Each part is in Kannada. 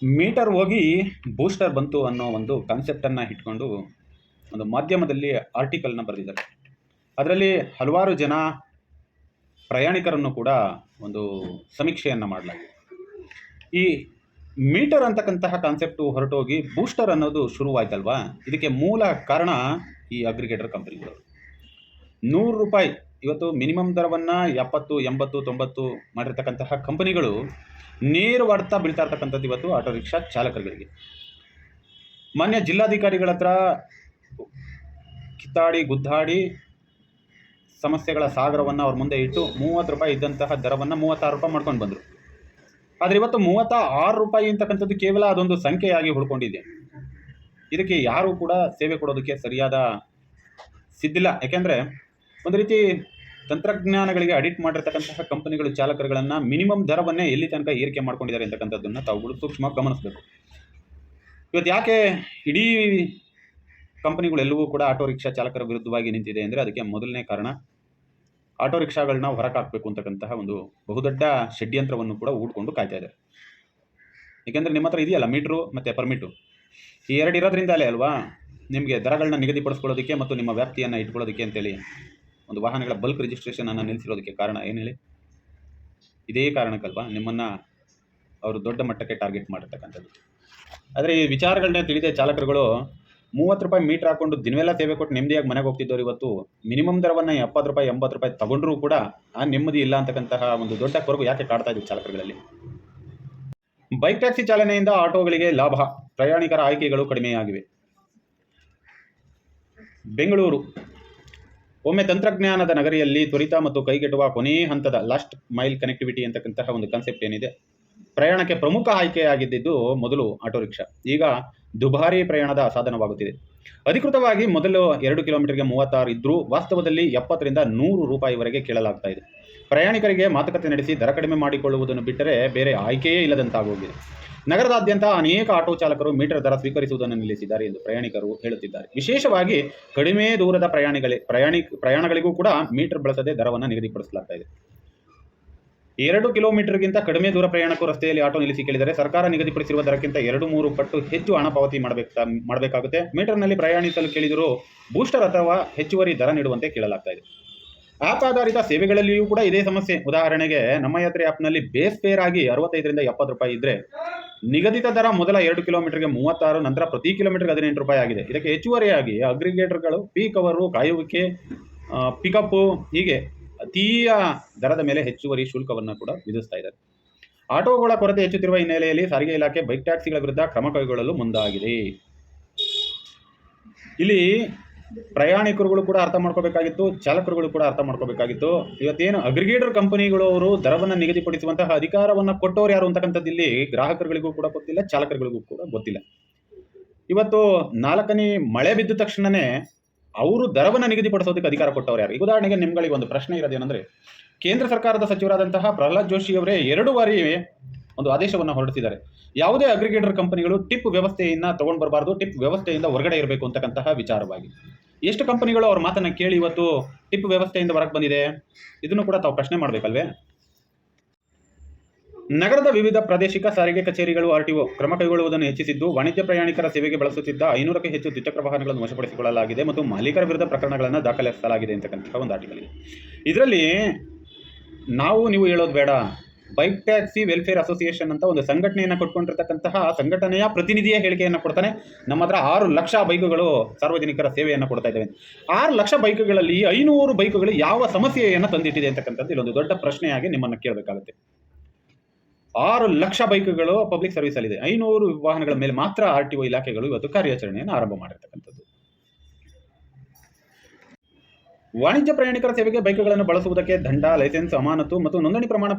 ಮೀಟರ್ ಹೋಗಿ ಬೂಸ್ಟರ್ ಬಂತು ಅನ್ನೋ ಒಂದು ಕಾನ್ಸೆಪ್ಟನ್ನು ಇಟ್ಕೊಂಡು ಒಂದು ಮಾಧ್ಯಮದಲ್ಲಿ ಆರ್ಟಿಕಲ್ನ ಬರೆದಿದ್ದಾರೆ. ಅದರಲ್ಲಿ ಹಲವಾರು ಜನ ಪ್ರಯಾಣಿಕರನ್ನು ಕೂಡ ಒಂದು ಸಮೀಕ್ಷೆಯನ್ನು ಮಾಡಲಾಗಿದೆ. ಈ ಮೀಟರ್ ಅಂತಕ್ಕಂತಹ ಕಾನ್ಸೆಪ್ಟು ಹೊರಟೋಗಿ ಬೂಸ್ಟರ್ ಅನ್ನೋದು ಶುರುವಾಯ್ತಲ್ವಾ, ಇದಕ್ಕೆ ಮೂಲ ಕಾರಣ ಈ ಅಗ್ರಿಗೇಟರ್ ಕಂಪನಿಗಳು. ₹100 ಇವತ್ತು ಮಿನಿಮಮ್ ದರವನ್ನು 70, 80, 90 ಮಾಡಿರ್ತಕ್ಕಂತಹ ಕಂಪನಿಗಳು ನೇರವಾಡ್ತಾ ಬೀಳ್ತಾ ಇರ್ತಕ್ಕಂಥದ್ದು ಇವತ್ತು ಆಟೋ ರಿಕ್ಷಾ ಚಾಲಕರುಗಳಿಗೆ. ಮಾನ್ಯ ಜಿಲ್ಲಾಧಿಕಾರಿಗಳ ಹತ್ರ ಕಿತ್ತಾಡಿ ಗುದ್ದಾಡಿ ಸಮಸ್ಯೆಗಳ ಸಾಗರವನ್ನು ಅವ್ರ ಮುಂದೆ ಇಟ್ಟು ₹30 ಇದ್ದಂತಹ ದರವನ್ನು ₹36 ಮಾಡ್ಕೊಂಡು ಬಂದರು. ಆದರೆ ಇವತ್ತು ₹36 ಅಂತಕ್ಕಂಥದ್ದು ಕೇವಲ ಅದೊಂದು ಸಂಖ್ಯೆಯಾಗಿ ಉಳ್ಕೊಂಡಿದೆ. ಇದಕ್ಕೆ ಯಾರೂ ಕೂಡ ಸೇವೆ ಕೊಡೋದಕ್ಕೆ ಸರಿಯಾದ ಸಿದ್ಧಿಲ್ಲ. ಯಾಕೆಂದರೆ ಒಂದು ರೀತಿ ತಂತ್ರಜ್ಞಾನಗಳಿಗೆ ಅಡಿಕ್ಟ್ ಮಾಡಿರ್ತಕ್ಕಂತಹ ಕಂಪನಿಗಳು ಚಾಲಕರುಗಳನ್ನು ಮಿನಿಮಮ್ ದರವನ್ನೇ ಎಲ್ಲಿ ತನಕ ಏರಿಕೆ ಮಾಡ್ಕೊಂಡಿದ್ದಾರೆ ಅಂತಕ್ಕಂಥದ್ದನ್ನು ತಾವುಗಳು ಸೂಕ್ಷ್ಮವಾಗಿ ಗಮನಿಸಬೇಕು. ಇವತ್ತು ಯಾಕೆ ಇಡೀ ಕಂಪನಿಗಳೆಲ್ಲವೂ ಕೂಡ ಆಟೋ ರಿಕ್ಷಾ ಚಾಲಕರ ವಿರುದ್ಧವಾಗಿ ನಿಂತಿದೆ ಅಂದರೆ ಅದಕ್ಕೆ ಮೊದಲನೇ ಕಾರಣ ಆಟೋ ರಿಕ್ಷಾಗಳನ್ನ ಹೊರಕಾಕಬೇಕು ಅಂತಕ್ಕಂತಹ ಒಂದು ಬಹುದೊಡ್ಡ ಷಡ್ಯಂತ್ರವನ್ನು ಕೂಡ ಹೂಡ್ಕೊಂಡು ಕಾಯ್ತಾ ಇದೆ. ಏಕೆಂದರೆ ನಿಮ್ಮ ಹತ್ರ ಇದೆಯಲ್ಲ ಮೀಟ್ರು ಮತ್ತು ಪರ್ಮಿಟು, ಈ ಎರಡು ಇರೋದ್ರಿಂದಲೇ ಅಲ್ವಾ ನಿಮಗೆ ದರಗಳನ್ನ ನಿಗದಿಪಡಿಸ್ಕೊಳ್ಳೋದಕ್ಕೆ ಮತ್ತು ನಿಮ್ಮ ವ್ಯಾಪ್ತಿಯನ್ನು ಇಟ್ಕೊಳ್ಳೋದಕ್ಕೆ ಅಂತೇಳಿ ಒಂದು ವಾಹನಗಳ ಬಲ್ಕ್ ರಿಜಿಸ್ಟ್ರೇಷನನ್ನು ನಿಲ್ಲಿಸಿರೋದಕ್ಕೆ ಕಾರಣ ಏನು ಹೇಳಿ? ಇದೇ ಕಾರಣಕ್ಕಲ್ವಾ ನಿಮ್ಮನ್ನು ಅವರು ದೊಡ್ಡ ಮಟ್ಟಕ್ಕೆ ಟಾರ್ಗೆಟ್ ಮಾಡಿರ್ತಕ್ಕಂಥದ್ದು. ಆದರೆ ಈ ವಿಚಾರಗಳನ್ನ ತಿಳಿದೇ ಚಾಲಕರುಗಳು ₹30 ಮೀಟ್ರ್ ಹಾಕ್ಕೊಂಡು ದಿನವೆಲ್ಲ ಸೇವೆ ಕೊಟ್ಟು ನೆಮ್ಮದಿಯಾಗಿ ಮನೆಗೆ ಹೋಗ್ತಿದ್ದವರು ಇವತ್ತು ಮಿನಿಮಮ್ ದರವನ್ನು ₹70, ₹80 ತಗೊಂಡ್ರೂ ಕೂಡ ಆ ನೆಮ್ಮದಿ ಇಲ್ಲ ಅಂತಕ್ಕಂತಹ ಒಂದು ದೊಡ್ಡ ಕೊರಗು ಯಾಕೆ ಕಾಡ್ತಾ ಇದೆ ಚಾಲಕರುಗಳಲ್ಲಿ? ಬೈಕ್ ಟ್ಯಾಕ್ಸಿ ಚಾಲನೆಯಿಂದ ಆಟೋಗಳಿಗೆ ಲಾಭ, ಪ್ರಯಾಣಿಕರ ಆಯ್ಕೆಗಳು ಕಡಿಮೆಯಾಗಿವೆ. ಬೆಂಗಳೂರು ಒಮ್ಮೆ ತಂತ್ರಜ್ಞಾನದ ನಗರಿಯಲ್ಲಿ ತ್ವರಿತ ಮತ್ತು ಕೈಗೆಟುವ ಕೊನೆ ಹಂತದ ಲಾಸ್ಟ್ ಮೈಲ್ ಕನೆಕ್ಟಿವಿಟಿ ಅಂತಕ್ಕಂತಹ ಒಂದು ಕಾನ್ಸೆಪ್ಟ್ ಏನಿದೆ, ಪ್ರಯಾಣಕ್ಕೆ ಪ್ರಮುಖ ಆಯ್ಕೆಯಾಗಿದ್ದು ಮೊದಲು ಆಟೋ ರಿಕ್ಷಾ ಈಗ ದುಬಾರಿ ಪ್ರಯಾಣದ ಸಾಧನವಾಗುತ್ತಿದೆ. ಅಧಿಕೃತವಾಗಿ ಮೊದಲು 2 ಕಿಲೋಮೀಟರ್ಗೆ 36 ಇದ್ದರೂ ವಾಸ್ತವದಲ್ಲಿ ₹70 ರಿಂದ ₹100 ಕೇಳಲಾಗ್ತಾ ಇದೆ. ಪ್ರಯಾಣಿಕರಿಗೆ ಮಾತುಕತೆ ನಡೆಸಿ ದರ ಕಡಿಮೆ ಮಾಡಿಕೊಳ್ಳುವುದನ್ನು ಬಿಟ್ಟರೆ ಬೇರೆ ಆಯ್ಕೆಯೇ ಇಲ್ಲದಂತಾಗೋಗಿದೆ. ನಗರದಾದ್ಯಂತ ಅನೇಕ ಆಟೋ ಚಾಲಕರು ಮೀಟರ್ ದರ ಸ್ವೀಕರಿಸುವುದನ್ನು ನಿಲ್ಲಿಸಿದ್ದಾರೆ ಎಂದು ಪ್ರಯಾಣಿಕರು ಹೇಳುತ್ತಿದ್ದಾರೆ. ವಿಶೇಷವಾಗಿ ಕಡಿಮೆ ದೂರದ ಪ್ರಯಾಣಗಳಿಗೂ ಕೂಡ ಮೀಟರ್ ಬಳಸದೆ ದರವನ್ನು ನಿಗದಿಪಡಿಸಲಾಗ್ತಾ ಇದೆ. 2 ಕಿಲೋಮೀಟರ್ಗಿಂತ ಕಡಿಮೆ ದೂರ ಪ್ರಯಾಣಕ್ಕೂ ರಸ್ತೆಯಲ್ಲಿ ಆಟೋ ನಿಲ್ಲಿಸಿ ಕೇಳಿದರೆ ಸರ್ಕಾರ ನಿಗದಿಪಡಿಸಿರುವ ದರಕ್ಕಿಂತ 2-3 ಪಟ್ಟು ಹೆಚ್ಚು ಹಣ ಪಾವತಿ ಮಾಡಬೇಕಾಗುತ್ತೆ. ಮೀಟರ್ನಲ್ಲಿ ಪ್ರಯಾಣಿಸಲು ಕೇಳಿದರೂ ಬೂಸ್ಟರ್ ಅಥವಾ ಹೆಚ್ಚುವರಿ ದರ ನೀಡುವಂತೆ ಕೇಳಲಾಗ್ತಾ ಇದೆ. ಆ್ಯಪ್ ಆಧಾರಿತ ಸೇವೆಗಳಲ್ಲಿಯೂ ಕೂಡ ಇದೇ ಸಮಸ್ಯೆ. ಉದಾಹರಣೆಗೆ ನಮ್ಮ ಯಾತ್ರೆ ಆ್ಯಪ್ನಲ್ಲಿ ಬೇಸ್ ಫೇರ್ ಆಗಿ ₹65 ರಿಂದ ₹70 ಇದ್ದರೆ ನಿಗದಿತ ದರ ಮೊದಲ 2 ಕಿಲೋಮೀಟರ್ಗೆ 36, ನಂತರ ಪ್ರತಿ ಕಿಲೋಮೀಟರ್ಗೆ ₹18 ಆಗಿದೆ. ಇದಕ್ಕೆ ಹೆಚ್ಚುವರಿಯಾಗಿ ಅಗ್ರಿಗೇಟರ್ಗಳು ಪೀಕ್ ಅವರು, ಕಾಯುವಿಕೆ, ಪಿಕಪ್ಪು ಹೀಗೆ ಅತೀಯ ದರದ ಮೇಲೆ ಹೆಚ್ಚುವರಿ ಶುಲ್ಕವನ್ನು ಕೂಡ ವಿಧಿಸ್ತಾ ಇದ್ದಾರೆ. ಆಟೋಗಳ ಕೊರತೆ ಹೆಚ್ಚುತ್ತಿರುವ ಹಿನ್ನೆಲೆಯಲ್ಲಿ ಸಾರಿಗೆ ಇಲಾಖೆ ಬೈಕ್ ಟ್ಯಾಕ್ಸಿಗಳ ವಿರುದ್ಧ ಕ್ರಮ ಕೈಗೊಳ್ಳಲು ಮುಂದಾಗಿದೆ. ಇಲ್ಲಿ ಪ್ರಯಾಣಿಕರುಗಳು ಕೂಡ ಅರ್ಥ ಮಾಡ್ಕೋಬೇಕಾಗಿತ್ತು, ಚಾಲಕರುಗಳು ಕೂಡ ಅರ್ಥ ಮಾಡ್ಕೋಬೇಕಾಗಿತ್ತು. ಇವತ್ತೇನು ಅಗ್ರಿಗೇಟರ್ ಕಂಪನಿಗಳು ಅವರು ದರವನ್ನು ನಿಗದಿಪಡಿಸುವಂತಹ ಅಧಿಕಾರವನ್ನು ಕೊಟ್ಟವರು ಯಾರು ಅಂತಕ್ಕಂಥದ್ದು ಇಲ್ಲಿ ಗ್ರಾಹಕರುಗಳಿಗೂ ಕೂಡ ಗೊತ್ತಿಲ್ಲ, ಚಾಲಕರುಗಳಿಗೂ ಕೂಡ ಗೊತ್ತಿಲ್ಲ. ಇವತ್ತು 4ನೇ ಮಳೆ ಬಿದ್ದ ತಕ್ಷಣವೇ ಅವರು ದರವನ್ನು ನಿಗದಿಪಡಿಸೋದಕ್ಕೆ ಅಧಿಕಾರ ಕೊಟ್ಟವರು ಯಾರು? ಈಗ ಉದಾಹರಣೆಗೆ ನಿಮ್ಗಳಿಗೆ ಒಂದು ಪ್ರಶ್ನೆ ಇರೋದೇನೆಂದರೆ, ಕೇಂದ್ರ ಸರ್ಕಾರದ ಸಚಿವರಾದಂತಹ ಪ್ರಹ್ಲಾದ್ ಜೋಶಿ ಅವರೇ 2 ಬಾರಿ ಒಂದು ಆದೇಶವನ್ನು ಹೊರಡಿಸಿದ್ದಾರೆ. ಯಾವುದೇ ಅಗ್ರಿಗೇಟರ್ ಕಂಪನಿಗಳು ಟಿಪ್ ವ್ಯವಸ್ಥೆಯನ್ನು ತಗೊಂಡು ಬರಬಾರ್ದು, ಟಿಪ್ ವ್ಯವಸ್ಥೆಯಿಂದ ಹೊರಗಡೆ ಇರಬೇಕು ಅಂತಕ್ಕಂತಹ ವಿಚಾರವಾಗಿ. ಎಷ್ಟು ಕಂಪನಿಗಳು ಅವ್ರ ಮಾತನ್ನು ಕೇಳಿ ಇವತ್ತು ಟಿಪ್ ವ್ಯವಸ್ಥೆಯಿಂದ ಹೊರಗೆ ಬಂದಿದೆ? ಇದನ್ನು ಕೂಡ ತಾವು ಪ್ರಶ್ನೆ ಮಾಡಬೇಕಲ್ವೇ? ನಗರದ ವಿವಿಧ ಪ್ರಾದೇಶಿಕ ಸಾರಿಗೆ ಕಚೇರಿಗಳು ಆರ್ಟಿಒ ಕ್ರಮ ಕೈಗೊಳ್ಳುವುದನ್ನು ಹೆಚ್ಚಿಸಿದ್ದು, ವಾಣಿಜ್ಯ ಪ್ರಯಾಣಿಕರ ಸೇವೆಗೆ ಬಳಸುತ್ತಿದ್ದ 500ಕ್ಕೂ ಹೆಚ್ಚು ದ್ವಿಚಕ್ರ ವಾಹನಗಳನ್ನು ವಶಪಡಿಸಿಕೊಳ್ಳಲಾಗಿದೆ ಮತ್ತು ಮಾಲೀಕರ ವಿರುದ್ಧ ಪ್ರಕರಣಗಳನ್ನು ದಾಖಲಿಸಲಾಗಿದೆ ಅಂತಕ್ಕಂತಹ ಒಂದು ಆರ್ಟಿಕಲ್ ಇದೆ. ಇದರಲ್ಲಿ ನೀವು ಹೇಳೋದು ಬೇಡ, ಬೈಕ್ ಟ್ಯಾಕ್ಸಿ ವೆಲ್ಫೇರ್ ಅಸೋಸಿಯೇಷನ್ ಅಂತ ಒಂದು ಸಂಘಟನೆಯನ್ನು ಕೊಟ್ಕೊಂಡಿರ್ತಕ್ಕಂತಹ ಸಂಘಟನೆಯ ಪ್ರತಿನಿಧಿಯ ಹೇಳಿಕೆಯನ್ನು ಕೊಡ್ತಾನೆ. ನಮ್ಮ ಹತ್ರ 6 ಲಕ್ಷ ಬೈಕುಗಳು ಸಾರ್ವಜನಿಕರ ಸೇವೆಯನ್ನು ಕೊಡ್ತಾ ಇದ್ದೇವೆ. 6 ಲಕ್ಷ ಬೈಕುಗಳಲ್ಲಿ 500 ಬೈಕುಗಳು ಯಾವ ಸಮಸ್ಯೆಯನ್ನು ತಂದಿಟ್ಟಿದೆ ಅಂತಕ್ಕಂಥದ್ದು ಇಲ್ಲೊಂದು ದೊಡ್ಡ ಪ್ರಶ್ನೆಯಾಗಿ ನಿಮ್ಮನ್ನು ಕೇಳಬೇಕಾಗುತ್ತೆ. 6 ಲಕ್ಷ ಬೈಕುಗಳು ಪಬ್ಲಿಕ್ ಸರ್ವಿಸಲ್ಲಿದೆ, 500 ವಾಹನಗಳ ಮೇಲೆ ಮಾತ್ರ ಆರ್ಟಿಒ ಇಲಾಖೆಗಳು ಇವತ್ತು ಕಾರ್ಯಾಚರಣೆಯನ್ನು ಆರಂಭ ಮಾಡಿರ್ತಕ್ಕಂಥದ್ದು. ವಾಣಿಜ್ಯ ಪ್ರಯಾಣಿಕರ ಸೇವೆಗೆ ಬೈಕುಗಳನ್ನು ಬಳಸುವುದಕ್ಕೆ ದಂಡ, ಲೈಸೆನ್ಸ್, ಅಮಾನತು ಮತ್ತು ನೋಂದಣಿ ಪ್ರಮಾಣ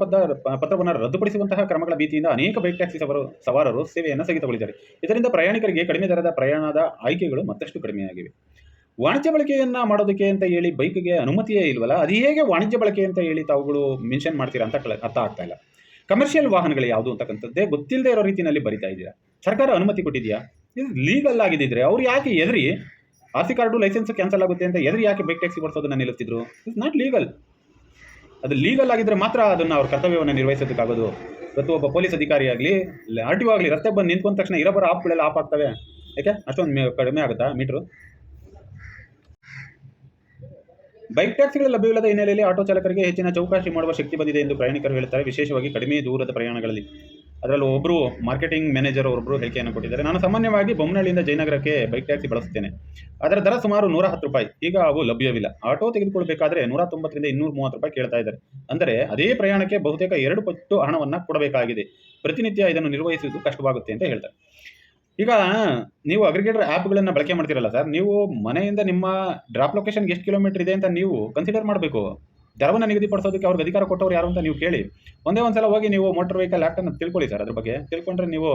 ಪತ್ರವನ್ನು ರದ್ದುಪಡಿಸುವಂತಹ ಕ್ರಮಗಳ ಭೀತಿಯಿಂದ ಅನೇಕ ಬೈಕ್ ಟ್ಯಾಕ್ಸಿ ಸವಾರರು ಸೇವೆಯನ್ನು ಸ್ಥಗಿತಗೊಳಿಸಿದ್ದಾರೆ. ಇದರಿಂದ ಪ್ರಯಾಣಿಕರಿಗೆ ಕಡಿಮೆ ದರದ ಪ್ರಯಾಣದ ಆಯ್ಕೆಗಳು ಮತ್ತಷ್ಟು ಕಡಿಮೆಯಾಗಿವೆ. ವಾಣಿಜ್ಯ ಬಳಕೆಯನ್ನು ಮಾಡೋದಕ್ಕೆ ಅಂತ ಹೇಳಿ ಬೈಕ್ಗೆ ಅನುಮತಿಯೇ ಇಲ್ವಲ್ಲ, ಅದು ಹೇಗೆ ವಾಣಿಜ್ಯ ಬಳಕೆ ಅಂತ ಹೇಳಿ ತಾವುಗಳು ಮೆನ್ಷನ್ ಮಾಡ್ತೀರಾ ಅಂತ ಅರ್ಥ ಆಗ್ತಾ ಇಲ್ಲ. ಕಮರ್ಷಿಯಲ್ ವಾಹನಗಳು ಯಾವುದು ಅಂತಕ್ಕಂಥದ್ದೇ ಗೊತ್ತಿಲ್ಲದೆ ಇರೋ ರೀತಿಯಲ್ಲಿ ಬರಿತಾ ಇದ್ದೀರಾ. ಸರ್ಕಾರ ಅನುಮತಿ ಕೊಟ್ಟಿದೆಯಾ? ಇದು ಲೀಗಲ್ ಆಗಿದ್ದಿದ್ರೆ ಅವ್ರು ಯಾಕೆ ಎದುರಿ RC ಕಾರ್ಡು ಲೈಸೆನ್ಸ್ ಕ್ಯಾನ್ಸಲ್ ಆಗುತ್ತೆ ಅಂತ ಎದುರು ಯಾಕೆ ಬೈಕ್ ಟ್ಯಾಕ್ಸಿ ಓಡಿಸೋದನ್ನು ನಿಲ್ಲಿಸ್ತಿದ್ರು? It's not legal. ಅದು ಲೀಗಲ್ ಆಗಿದ್ದರೆ ಮಾತ್ರ ಅದನ್ನು ಅವ್ರ ಕರ್ತವ್ಯವನ್ನು ನಿರ್ವಹಿಸೋದಕ್ಕಾಗೋದು. ಇವತ್ತು ಒಬ್ಬ ಪೊಲೀಸ್ ಅಧಿಕಾರಿ ಆಗಲಿ RTO ಆಗಲಿ ರಸ್ತೆ ಬಂದು ನಿಂತ್ಕೊಂಡ ತಕ್ಷಣ ಇರಬರ ಆಪ್ಗಳೆಲ್ಲ ಆಫ್ ಆಗ್ತವೆ. ಯಾಕೆ ಅಷ್ಟೊಂದು ಕಡಿಮೆ ಆಗುತ್ತಾ ಮೀಟ್ರು? ಬೈಕ್ ಟ್ಯಾಕ್ಸಿಗಳ ಲಭ್ಯವಿಲ್ಲದ ಹಿನ್ನೆಲೆಯಲ್ಲಿ ಆಟೋ ಚಾಲಕರಿಗೆ ಹೆಚ್ಚಿನ ಚೌಕಾಶಿ ಮಾಡುವ ಶಕ್ತಿ ಬಂದಿದೆ ಎಂದು ಪ್ರಯಾಣಿಕರು ಹೇಳ್ತಾರೆ, ವಿಶೇಷವಾಗಿ ಕಡಿಮೆ ದೂರದ ಪ್ರಯಾಣಗಳಲ್ಲಿ. ಅದರಲ್ಲೂ ಒಬ್ಬರು ಮಾರ್ಕೆಟಿಂಗ್ ಮ್ಯಾನೇಜರ್ ಒಬ್ಬರು ಹೇಳಿಕೆಯನ್ನು ಕೊಟ್ಟಿದ್ದಾರೆ. ನಾನು ಸಾಮಾನ್ಯವಾಗಿ ಬೊಮ್ಮನಹಳ್ಳಿಯಿಂದ ಜಯನಗರಕ್ಕೆ ಬೈಕ್ ಟ್ಯಾಕ್ಸಿ ಬಳಸುತ್ತೇನೆ. ಅದರ ದರ ಸುಮಾರು 110 ರೂಪಾಯಿ. ಈಗ ಅವು ಲಭ್ಯವಿಲ್ಲ. ಆಟೋ ತೆಗೆದುಕೊಳ್ಳಬೇಕಾದ್ರೆ 190 ರಿಂದ 230 ರೂಪಾಯಿ ಕೇಳ್ತಾ ಇದ್ದಾರೆ. ಅಂದರೆ ಅದೇ ಪ್ರಯಾಣಕ್ಕೆ ಬಹುತೇಕ 2 ಪಟ್ಟು ಹಣವನ್ನು ಕೊಡಬೇಕಾಗಿದೆ. ಪ್ರತಿನಿತ್ಯ ಇದನ್ನು ನಿರ್ವಹಿಸುವುದು ಕಷ್ಟವಾಗುತ್ತೆ ಅಂತ ಹೇಳ್ತಾರೆ. ಈಗ ನೀವು ಅಗ್ರಿಗೇಟರ್ ಆ್ಯಪ್ಗಳನ್ನು ಬಳಕೆ ಮಾಡ್ತೀರಲ್ಲ ಸರ್, ನೀವು ಮನೆಯಿಂದ ನಿಮ್ಮ ಡ್ರಾಪ್ ಲೊಕೇಶನ್ಗೆ ಎಷ್ಟು ಕಿಲೋಮೀಟರ್ ಇದೆ ಅಂತ ನೀವು ಕನ್ಸಿಡರ್ ಮಾಡಬೇಕು. ದರವನ್ನು ನಿಗದಿಪಡಿಸೋದಕ್ಕೆ ಅವ್ರಿಗೆ ಅಧಿಕಾರ ಕೊಟ್ಟವ್ರು ಯಾರು ಅಂತ ನೀವು ಕೇಳಿ. ಒಂದೇ ಒಂದ್ಸಲ ಹೋಗಿ ನೀವು ಮೋಟರ್ ವೆಹಿಕಲ್ ಆ್ಯಕ್ಟನ್ನು ತಿಳ್ಕೊಳ್ಳಿ ಸರ್. ಅದ್ರ ಬಗ್ಗೆ ತಿಳ್ಕೊಂಡ್ರೆ ನೀವು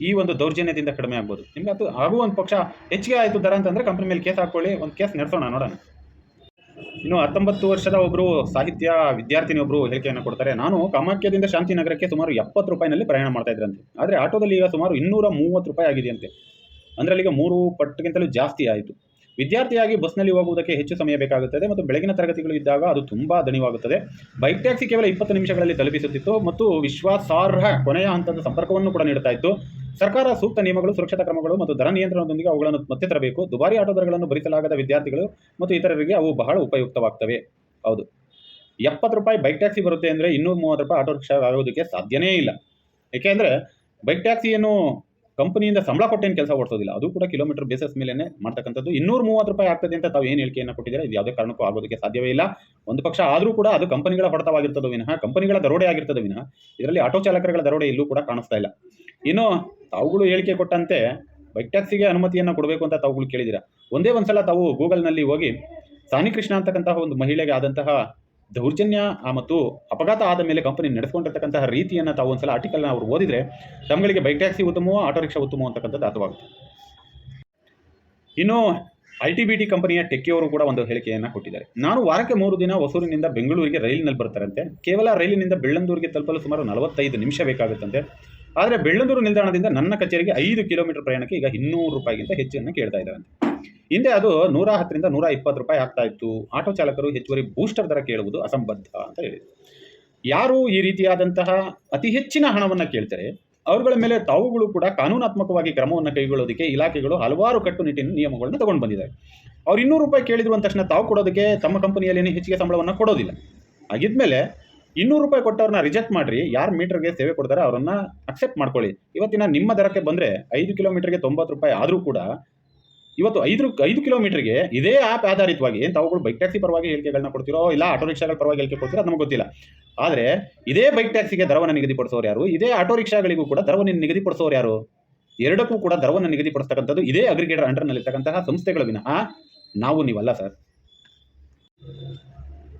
ಈ ಒಂದು ದೌರ್ಜನ್ಯದಿಂದ ಕಡಿಮೆ ಆಗ್ಬೋದು. ನಿಮ್ಗೆ ಅದು ಆಗುವ ಒಂದು ಪಕ್ಷ ಹೆಚ್ಚಿಗೆ ಆಯಿತು ದರ ಅಂತಂದರೆ ಕಂಪ್ನಿ ಮೇಲೆ ಕೇಸ್ ಹಾಕ್ಕೊಳ್ಳಿ, ಒಂದು ಕೇಸ್ ನಡೆಸೋಣ, ನೋಡೋಣ. ಇನ್ನು 19 ವರ್ಷದ ಒಬ್ಬರು ಸಾಹಿತ್ಯ ವಿದ್ಯಾರ್ಥಿನಿ ಒಬ್ಬರು ಹೇಳಿಕೆಯನ್ನು ಕೊಡ್ತಾರೆ. ನಾನು ಕಾಮಾಖ್ಯದಿಂದ ಶಾಂತಿನಗರಕ್ಕೆ ಸುಮಾರು 70 ರೂಪಾಯಿನಲ್ಲಿ ಪ್ರಯಾಣ ಮಾಡ್ತಾ ಇದ್ರಂತೆ. ಆದರೆ ಆಟೋದಲ್ಲಿ ಈಗ ಸುಮಾರು 230 ರೂಪಾಯಿ ಆಗಿದೆಯಂತೆ. ಅಂದರೆ ಅಲ್ಲಿಗೆ 3 ಪಟ್ಟಿಗಿಂತಲೂ ಜಾಸ್ತಿ ಆಯಿತು. ವಿದ್ಯಾರ್ಥಿಯಾಗಿ ಬಸ್ನಲ್ಲಿ ಹೋಗುವುದಕ್ಕೆ ಹೆಚ್ಚು ಸಮಯ ಬೇಕಾಗುತ್ತದೆ ಮತ್ತು ಬೆಳಗಿನ ತರಗತಿಗಳು ಇದ್ದಾಗ ಅದು ತುಂಬ ದಣಿವಾಗುತ್ತದೆ. ಬೈಕ್ ಟ್ಯಾಕ್ಸಿ ಕೇವಲ 20 ನಿಮಿಷಗಳಲ್ಲಿ ತಲುಪಿಸುತ್ತಿತ್ತು ಮತ್ತು ವಿಶ್ವಾಸಾರ್ಹ ಕೊನೆಯ ಹಂತದ ಸಂಪರ್ಕವನ್ನು ಕೂಡ ನೀಡುತ್ತಾ ಇತ್ತು. ಸರ್ಕಾರ ಸೂಕ್ತ ನಿಯಮಗಳು, ಸುರಕ್ಷತಾ ಕ್ರಮಗಳು ಮತ್ತು ದರ ನಿಯಂತ್ರಣದೊಂದಿಗೆ ಅವುಗಳನ್ನು ಮತ್ತೆ ತರಬೇಕು. ದುಬಾರಿ ಆಟೋ ದರಗಳನ್ನು ಭರಿಸಲಾಗದ ವಿದ್ಯಾರ್ಥಿಗಳು ಮತ್ತು ಇತರರಿಗೆ ಅವು ಬಹಳ ಉಪಯುಕ್ತವಾಗ್ತವೆ. ಹೌದು, 70 ರೂಪಾಯಿ ಬೈಕ್ ಟ್ಯಾಕ್ಸಿ ಬರುತ್ತೆ ಅಂದರೆ 230 ರೂಪಾಯಿ ಆಟೋ ರಿಕ್ಷಾ ಆಗೋದಕ್ಕೆ ಸಾಧ್ಯನೇ ಇಲ್ಲ. ಏಕೆಂದರೆ ಬೈಕ್ ಟ್ಯಾಕ್ಸಿಯನ್ನು ಕಂಪನಿಯಿಂದ ಸಂಬಳ ಕೊಟ್ಟೇನು ಕೆಲಸ ಓಡಿಸೋದಿಲ್ಲ, ಅದು ಕೂಡ ಕಿಲೋಮೀಟರ್ ಬೇಸಸ್ ಮೇಲೆ ಮಾಡ್ತಕ್ಕಂಥದ್ದು. 230 ರೂಪಾಯಿ ಆಗ್ತದೆ ಅಂತ ತಾವು ಏನು ಹೇಳಿಕೆಯನ್ನು ಕೊಟ್ಟಿದ್ದಾರೆ, ಇದು ಯಾವುದೇ ಕಾರಣಕ್ಕೂ ಆಗೋದಕ್ಕೆ ಸಾಧ್ಯವೇ ಇಲ್ಲ. ಒಂದು ಪಕ್ಷ ಆದರೂ ಕೂಡ ಅದು ಕಂಪನಿಗಳ ಹೊಡೆತವಾಗಿರ್ತದೆ ವಿನಃ, ಕಂಪನಿಗಳ ದರೋಡೆ ಆಗಿರ್ತದೆ ವಿನಃ ಇದರಲ್ಲಿ ಆಟೋ ಚಾಲಕರುಗಳ ದರೋಡೆ ಇಲ್ಲೂ ಕೂಡ ಕಾಣಿಸ್ತಾ ಇಲ್ಲ. ಇನ್ನು ತಾವುಗಳು ಹೇಳಿಕೆ ಕೊಟ್ಟಂತೆ ಬೈಕ್ ಟ್ಯಾಕ್ಸಿಗೆ ಅನುಮತಿಯನ್ನು ಕೊಡಬೇಕು ಅಂತ ತಾವುಗಳು ಕೇಳಿದ್ದೀರಾ. ಒಂದೇ ಒಂದ್ಸಲ ತಾವು ಗೂಗಲ್ನಲ್ಲಿ ಹೋಗಿ ಸಾನಿ ಕೃಷ್ಣ ಅಂತಕ್ಕಂತಹ ಒಂದು ಮಹಿಳೆಗೆ ಆದಂತಹ ದೌರ್ಜನ್ಯ ಮತ್ತು ಅಪಘಾತ ಆದ ಮೇಲೆ ಕಂಪನಿ ನಡೆಸ್ಕೊಂಡಿರ್ತಕ್ಕಂತಹ ರೀತಿಯನ್ನು ತಾವು ಒಂದ್ಸಲ ಆರ್ಟಿಕಲ್ನ ಅವರು ಓದಿದರೆ ತಮಗೆ ಬೈಕ್ ಟ್ಯಾಕ್ಸಿ ಉತ್ತಮವೋ ಆಟೋ ರಿಕ್ಷಾ ಉತ್ತಮವೋ ಅಂತಕ್ಕಂಥದ್ದು ಅರ್ಥವಾಗುತ್ತೆ. ಇನ್ನು ITBT ಕಂಪನಿಯ ಟೆಕ್ಕಿಯವರು ಕೂಡ ಒಂದು ಹೇಳಿಕೆಯನ್ನು ಕೊಟ್ಟಿದ್ದಾರೆ. ನಾನು ವಾರಕ್ಕೆ 3 ದಿನ ಹೊಸೂರಿನಿಂದ ಬೆಂಗಳೂರಿಗೆ ರೈಲಿನಲ್ಲಿ ಬರ್ತಾರಂತೆ. ಕೇವಲ ರೈಲಿನಿಂದ ಬೆಳ್ಳಂದೂರಿಗೆ ತಲುಪಲು ಸುಮಾರು 45 ನಿಮಿಷ ಬೇಕಾಗುತ್ತಂತೆ. ಆದರೆ ಬೆಳ್ಳಂದೂರು ನಿಲ್ದಾಣದಿಂದ ನನ್ನ ಕಚೇರಿಗೆ 5 ಕಿಲೋಮೀಟರ್ ಪ್ರಯಾಣಕ್ಕೆ ಈಗ 200 ರೂಪಾಯಿಗಿಂತ ಹೆಚ್ಚನ್ನು ಕೇಳ್ತಾ ಇದ್ದಾರಂತೆ. ಹಿಂದೆ ಅದು 110 ರಿಂದ 120 ರೂಪಾಯಿ ಆಗ್ತಾ ಇತ್ತು. ಆಟೋ ಚಾಲಕರು ಹೆಚ್ಚುವರಿ ಬೂಸ್ಟರ್ ದರ ಕೇಳುವುದು ಅಸಂಬದ್ಧ ಅಂತ ಹೇಳಿದರು. ಯಾರು ಈ ರೀತಿಯಾದಂತಹ ಅತಿ ಹೆಚ್ಚಿನ ಹಣವನ್ನು ಕೇಳ್ತಾರೆ ಅವರುಗಳ ಮೇಲೆ ತಾವುಗಳು ಕೂಡ ಕಾನೂನಾತ್ಮಕವಾಗಿ ಕ್ರಮವನ್ನು ಕೈಗೊಳ್ಳೋದಕ್ಕೆ ಇಲಾಖೆಗಳು ಹಲವಾರು ಕಟ್ಟುನಿಟ್ಟಿನ ನಿಯಮಗಳನ್ನು ತಗೊಂಡು ಬಂದಿದ್ದಾರೆ. ಅವ್ರು 200 ರೂಪಾಯಿ ಕೇಳಿದ್ರು ಅಂದ ತಕ್ಷಣ ತಾವು ಕೊಡೋದಕ್ಕೆ ತಮ್ಮ ಕಂಪನಿಯಲ್ಲಿ ಹೆಚ್ಚಿಗೆ ಸಂಬಳವನ್ನು ಕೊಡೋದಿಲ್ಲ. ಹಾಗಿದ್ಮೇಲೆ 200 ರೂಪಾಯಿ ಕೊಟ್ಟವ್ರನ್ನ ರಿಜೆಕ್ಟ್ ಮಾಡಿರಿ, ಯಾರು ಮೀಟರ್ಗೆ ಸೇವೆ ಕೊಡ್ತಾರೆ ಅವರನ್ನು ಅಕ್ಸೆಪ್ಟ್ ಮಾಡ್ಕೊಳ್ಳಿ. ಇವತ್ತಿನ ನಿಮ್ಮ ದರಕ್ಕೆ ಬಂದರೆ 5 ಕಿಲೋಮೀಟರ್ಗೆ 90 ರೂಪಾಯಿ ಆದರೂ ಕೂಡ ಇವತ್ತು 5 ಕಿಲೋಮೀಟರ್ಗೆ ಇದೇ ಆ್ಯಪ್ ಆಧಾರಿತವಾಗಿ ಏನು ತಾವುಗಳು ಬೈಕ್ ಟ್ಯಾಕ್ಸಿ ಪರವಾಗಿ ಹೇಳಿಕೆಗಳನ್ನ ಕೊಡ್ತಿರೋ ಇಲ್ಲ ಆಟೋ ರಿಕ್ಷಾಗಳ ಪರವಾಗಿ ಹೇಳಿಕೆ ಕೊಡ್ತೀರೋ ಅದು ನಮಗೆ ಗೊತ್ತಿಲ್ಲ. ಆದರೆ ಇದೇ ಬೈಕ್ ಟ್ಯಾಕ್ಸಿಗೆ ದರವನ್ನು ನಿಗದಿಪಡಿಸೋರು ಯಾರು, ಇದೇ ಆಟೋ ರಿಕ್ಷಾಗಳಿಗೂ ಕೂಡ ದರವನ್ನು ನಿಗದಿಪಡಿಸೋರು ಯಾರು? ಎರಡಕ್ಕೂ ಕೂಡ ದರವನ್ನು ನಿಗದಿಪಡಿಸ್ತಕ್ಕಂಥದ್ದು ಇದೇ ಅಗ್ರಿಗೇಟರ್ ಅಂಡರ್ನಲ್ಲಿರ್ತಕ್ಕಂತಹ ಸಂಸ್ಥೆಗಳ ವಿನಃ ನಾವು ನೀವಲ್ಲ ಸರ್.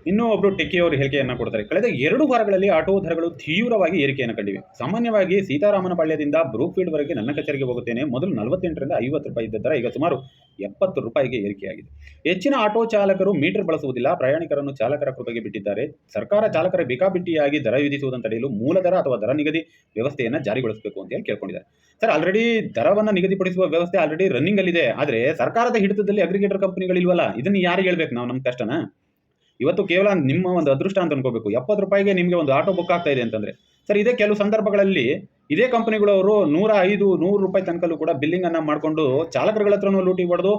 ಇನ್ನೂ ಒಬ್ಬರು ಟೆಕ್ಕಿಯವರು ಹೇಳಿಕೆಯನ್ನು ಕೊಡ್ತಾರೆ. ಕಳೆದ 2 ವಾರಗಳಲ್ಲಿ ಆಟೋ ದರಗಳು ತೀವ್ರವಾಗಿ ಏರಿಕೆಯನ್ನು ಕಂಡಿವೆ. ಸಾಮಾನ್ಯವಾಗಿ ಸೀತಾರಾಮನಪಾಳ್ಯದಿಂದ ಬ್ರೂಕ್ಫೀಲ್ಡ್ವರೆಗೆ ನನ್ನ ಕಚೇರಿಗೆ ಹೋಗುತ್ತೇನೆ. ಮೊದಲು 48 ರಿಂದ 50 ರೂಪಾಯಿ ಇದ್ದ ದರ ಈಗ ಸುಮಾರು 70 ರೂಪಾಯಿಗೆ ಏರಿಕೆಯಾಗಿದೆ. ಹೆಚ್ಚಿನ ಆಟೋ ಚಾಲಕರು ಮೀಟರ್ ಬಳಸುವುದಿಲ್ಲ, ಪ್ರಯಾಣಿಕರನ್ನು ಚಾಲಕರ ಕೃಪೆಗೆ ಬಿಟ್ಟಿದ್ದಾರೆ. ಸರ್ಕಾರ ಚಾಲಕರ ಬೇಕಾಬಿಟ್ಟಿಯಾಗಿ ದರ ವಿಧಿಸುವುದನ್ನು ತಡೆಯಲು ಮೂಲ ದರ ಅಥವಾ ದರ ನಿಗದಿ ವ್ಯವಸ್ಥೆಯನ್ನು ಜಾರಿಗೊಳಿಸಬೇಕು ಅಂತ ಹೇಳಿ ಕೇಳ್ಕೊಂಡಿದ್ದಾರೆ. ಸರ್, ಆಲ್ರೆಡಿ ದರವನ್ನು ನಿಗದಿಪಡಿಸುವ ವ್ಯವಸ್ಥೆ ಆಲ್ರೆಡಿ ರನ್ನಿಂಗಲ್ಲಿದೆ. ಆದರೆ ಸರ್ಕಾರದ ಹಿಡಿತದಲ್ಲಿ ಅಗ್ರಿಗೇಟರ್ ಕಂಪನಿಗಳಿಲ್ವಲ್ಲ, ಇದನ್ನು ಯಾರಿಗೆ ಹೇಳ್ಬೇಕು ನಾವು? ನಮ್ಮ ಕಷ್ಟನಾ? ಇವತ್ತು ಕೇವಲ ನಿಮ್ಮ ಒಂದು ಅದೃಷ್ಟ ಅಂತ ಅನ್ಕೋಬೇಕು. 70 ರೂಪಾಯಿಗೆ ನಿಮಗೆ ಒಂದು ಆಟೋ ಬುಕ್ ಆಗ್ತಾ ಇದೆ ಅಂತಂದರೆ ಸರ್, ಇದೇ ಕೆಲವು ಸಂದರ್ಭಗಳಲ್ಲಿ ಇದೇ ಕಂಪನಿಗಳವರು 105-100 ರೂಪಾಯಿ ತನಕಲ್ಲೂ ಕೂಡ ಬಿಲ್ಲಿಂಗನ್ನು ಮಾಡಿಕೊಂಡು ಚಾಲಕರುಗಳ ಹತ್ರನೂ ಲೂಟಿ ಹೊಡೆದು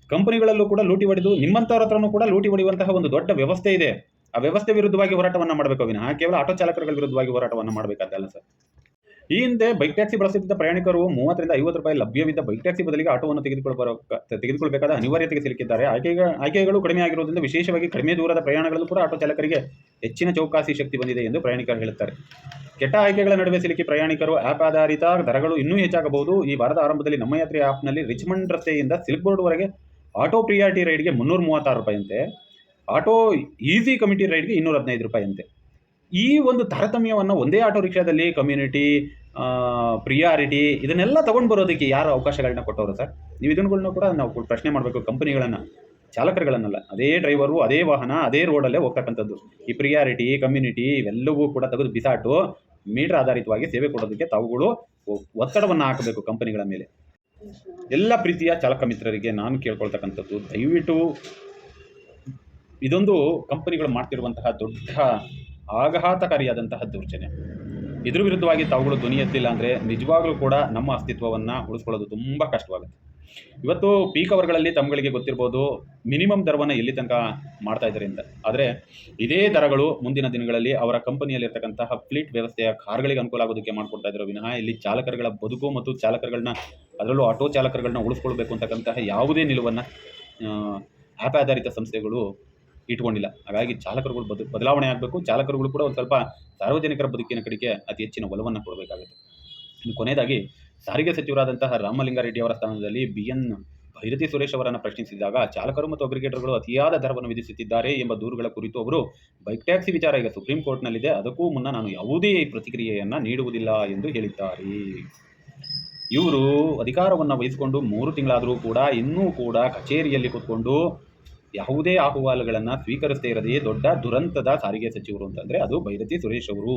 ಕಂಪನಿಗಳಲ್ಲೂ ಕೂಡ ಲೂಟಿ ಹೊಡೆದು ನಿಮ್ಮಂಥವ್ರ ಹತ್ರನೂ ಕೂಡ ಲೂಟಿ ಹೊಡೆಯುವಂತಹ ಒಂದು ದೊಡ್ಡ ವ್ಯವಸ್ಥೆ ಇದೆ. ಆ ವ್ಯವಸ್ಥೆ ವಿರುದ್ಧವಾಗಿ ಹೋರಾಟವನ್ನು ಮಾಡಬೇಕು ವಿನಃ ಕೇವಲ ಆಟೋ ಚಾಲಕರುಗಳ ವಿರುದ್ಧವಾಗಿ ಹೋರಾಟವನ್ನು ಮಾಡಬೇಕಾದಲ್ಲ ಸರ್. ಈ ಹಿಂದೆ ಬೈಕ್ ಟ್ಯಾಕ್ಸಿ ಬಳಸುತ್ತಿದ್ದ ಪ್ರಯಾಣಿಕರು 30 ರಿಂದ 50 ರೂಪಾಯಿ ಲಭ್ಯವಿದ್ದ ಬೈಕ್ ಟ್ಯಾಕ್ಸಿ ಬದಲಿಗೆ ಆಟೋವನ್ನು ತೆಗೆದುಕೊಳ್ಳಬೇಕಾದ ಅನಿವಾರ್ಯತೆಗೆ ಸಿಲುಕಿದ್ದಾರೆ. ಆಯ್ಕೆಗಳು ಕಡಿಮೆ ಆಗಿರುವುದರಿಂದ ವಿಶೇಷವಾಗಿ ಕಡಿಮೆ ದೂರದ ಪ್ರಯಾಣಗಳಲ್ಲೂ ಕೂಡ ಆಟೋ ಚಾಲಕರಿಗೆ ಹೆಚ್ಚಿನ ಚೌಕಾಸಿ ಶಕ್ತಿ ಬಂದಿದೆ ಎಂದು ಪ್ರಯಾಣಿಕರು ಹೇಳುತ್ತಾರೆ. ಕೆಟ್ಟ ಆಯ್ಕೆಗಳ ನಡುವೆ ಸಿಲುಕಿ ಪ್ರಯಾಣಿಕರು ಆ್ಯಪ್ ಆಧಾರಿತ ದರಗಳು ಇನ್ನೂ ಹೆಚ್ಚಾಗಬಹುದು. ಈ ವಾರದ ಆರಂಭದಲ್ಲಿ ನಮ್ಮ ಯಾತ್ರೆ ಆ್ಯಪ್ನಲ್ಲಿ ರಿಚ್ಮಂಡ್ ರಸ್ತೆಯಿಂದ ಸಿಲ್ಕ್ ಬೋರ್ಡ್ವರೆಗೆ ಆಟೋ ಪ್ರಿಯಾರಿಟಿ ರೈಡ್ಗೆ 336 ರೂಪಾಯಿ ಅಂತೆ, ಆಟೋ ಈಸಿ ಕಮಿಟಿ ರೈಡ್ಗೆ 215 ರೂಪಾಯಿ ಅಂತೆ. ಈ ಒಂದು ತಾರತಮ್ಯವನ್ನು ಒಂದೇ ಆಟೋ ರಿಕ್ಷಾದಲ್ಲಿ ಕಮ್ಯುನಿಟಿ, ಪ್ರಿಯಾರಿಟಿ ಇದನ್ನೆಲ್ಲ ತೊಗೊಂಡು ಬರೋದಕ್ಕೆ ಯಾರು ಅವಕಾಶಗಳನ್ನ ಕೊಟ್ಟವರು ಸರ್? ನೀವು ಇದನ್ನುಗಳನ್ನ ಕೂಡ ನಾವು ಪ್ರಶ್ನೆ ಮಾಡಬೇಕು ಕಂಪನಿಗಳನ್ನು, ಚಾಲಕರುಗಳನ್ನೆಲ್ಲ. ಅದೇ ಡ್ರೈವರು, ಅದೇ ವಾಹನ, ಅದೇ ರೋಡಲ್ಲೇ ಹೋಗ್ತಕ್ಕಂಥದ್ದು. ಈ ಪ್ರಿಯಾರಿಟಿ, ಕಮ್ಯುನಿಟಿ ಇವೆಲ್ಲವೂ ಕೂಡ ತೆಗೆದು ಬಿಸಾಟು ಮೀಟರ್ ಆಧಾರಿತವಾಗಿ ಸೇವೆ ಕೊಡೋದಕ್ಕೆ ತಾವುಗಳು ಒತ್ತಡವನ್ನು ಹಾಕಬೇಕು ಕಂಪನಿಗಳ ಮೇಲೆ. ಎಲ್ಲ ಪ್ರೀತಿಯ ಚಾಲಕ ಮಿತ್ರರಿಗೆ ನಾನು ಕೇಳ್ಕೊಳ್ತಕ್ಕಂಥದ್ದು, ದಯವಿಟ್ಟು ಇದೊಂದು ಕಂಪನಿಗಳು ಮಾಡ್ತಿರುವಂತಹ ದೊಡ್ಡ ಆಘಾತಕಾರಿಯಾದಂತಹ ದೌರ್ಜನ್ಯ. ಇದ್ರ ವಿರುದ್ಧವಾಗಿ ತಾವುಗಳು ಧ್ವನಿ ಎತ್ತಿಲ್ಲ ಅಂದರೆ ನಿಜವಾಗ್ಲೂ ಕೂಡ ನಮ್ಮ ಅಸ್ತಿತ್ವವನ್ನು ಉಳಿಸ್ಕೊಳ್ಳೋದು ತುಂಬ ಕಷ್ಟವಾಗುತ್ತೆ. ಇವತ್ತು ಪೀಕ್ ಅವರ್ಗಳಲ್ಲಿ ತಮ್ಮಗಳಿಗೆ ಗೊತ್ತಿರ್ಬೋದು ಮಿನಿಮಮ್ ದರವನ್ನು ಎಲ್ಲಿ ತನಕ ಮಾಡ್ತಾ ಇದ್ದಾರೆ ಅಂತ. ಆದರೆ ಇದೇ ದರಗಳು ಮುಂದಿನ ದಿನಗಳಲ್ಲಿ ಅವರ ಕಂಪನಿಯಲ್ಲಿರ್ತಕ್ಕಂತಹ ಫ್ಲೀಟ್ ವ್ಯವಸ್ಥೆಯ ಕಾರ್ಗಳಿಗೆ ಅನುಕೂಲ ಆಗೋದಕ್ಕೆ ಮಾಡಿಕೊಡ್ತಾ ಇದ್ದಾರೆ ವಿನಃ ಇಲ್ಲಿ ಚಾಲಕರುಗಳ ಬದುಕು ಮತ್ತು ಚಾಲಕರುಗಳನ್ನ, ಅದರಲ್ಲೂ ಆಟೋ ಚಾಲಕರುಗಳನ್ನ ಉಳಿಸ್ಕೊಳ್ಬೇಕು ಅಂತಕ್ಕಂತಹ ಯಾವುದೇ ನಿಲುವನ್ನು ಆ್ಯಪ್ ಆಧಾರಿತ ಸಂಸ್ಥೆಗಳು ಇಟ್ಕೊಂಡಿಲ್ಲ. ಹಾಗಾಗಿ ಚಾಲಕರುಗಳು ಬದಲಾವಣೆ ಆಗಬೇಕು. ಚಾಲಕರುಗಳು ಕೂಡ ಒಂದು ಸ್ವಲ್ಪ ಸಾರ್ವಜನಿಕರ ಬದುಕಿನ ಕಡೆಗೆ ಅತಿ ಹೆಚ್ಚಿನ ಒಲವನ್ನು ಕೊಡಬೇಕಾಗುತ್ತೆ. ಇನ್ನು ಕೊನೆಯದಾಗಿ ಸಾರಿಗೆ ಸಚಿವರಾದಂತಹ ರಾಮಲಿಂಗಾರೆಡ್ಡಿ ಅವರ ಸ್ಥಾನದಲ್ಲಿ BN ಭೈರತಿ ಸುರೇಶ್ ಅವರನ್ನು ಪ್ರಶ್ನಿಸಿದಾಗ ಚಾಲಕರು ಮತ್ತು ಅಗ್ರಿಗೇಟರ್ಗಳು ಅತಿಯಾದ ದರವನ್ನು ವಿಧಿಸುತ್ತಿದ್ದಾರೆ ಎಂಬ ದೂರುಗಳ ಕುರಿತು ಅವರು ಬೈಕ್ ಟ್ಯಾಕ್ಸಿ ವಿಚಾರ ಈಗ ಸುಪ್ರೀಂ ಕೋರ್ಟ್ನಲ್ಲಿದೆ, ಅದಕ್ಕೂ ಮುನ್ನ ನಾನು ಯಾವುದೇ ಪ್ರತಿಕ್ರಿಯೆಯನ್ನು ನೀಡುವುದಿಲ್ಲ ಎಂದು ಹೇಳಿದ್ದಾರೆ. ಇವರು ಅಧಿಕಾರವನ್ನು ವಹಿಸಿಕೊಂಡು 3 ತಿಂಗಳಾದರೂ ಕೂಡ ಇನ್ನೂ ಕೂಡ ಕಚೇರಿಯಲ್ಲಿ ಕೂತ್ಕೊಂಡು ಯಾವುದೇ ಅಹವಾಲುಗಳನ್ನು ಸ್ವೀಕರಿಸದೇ ಇರದೇ ದೊಡ್ಡ ದುರಂತದ ಸಾರಿಗೆ ಸಚಿವರು ಅಂತಂದರೆ ಅದು ಭೈರತಿ ಸುರೇಶ್ ಅವರು.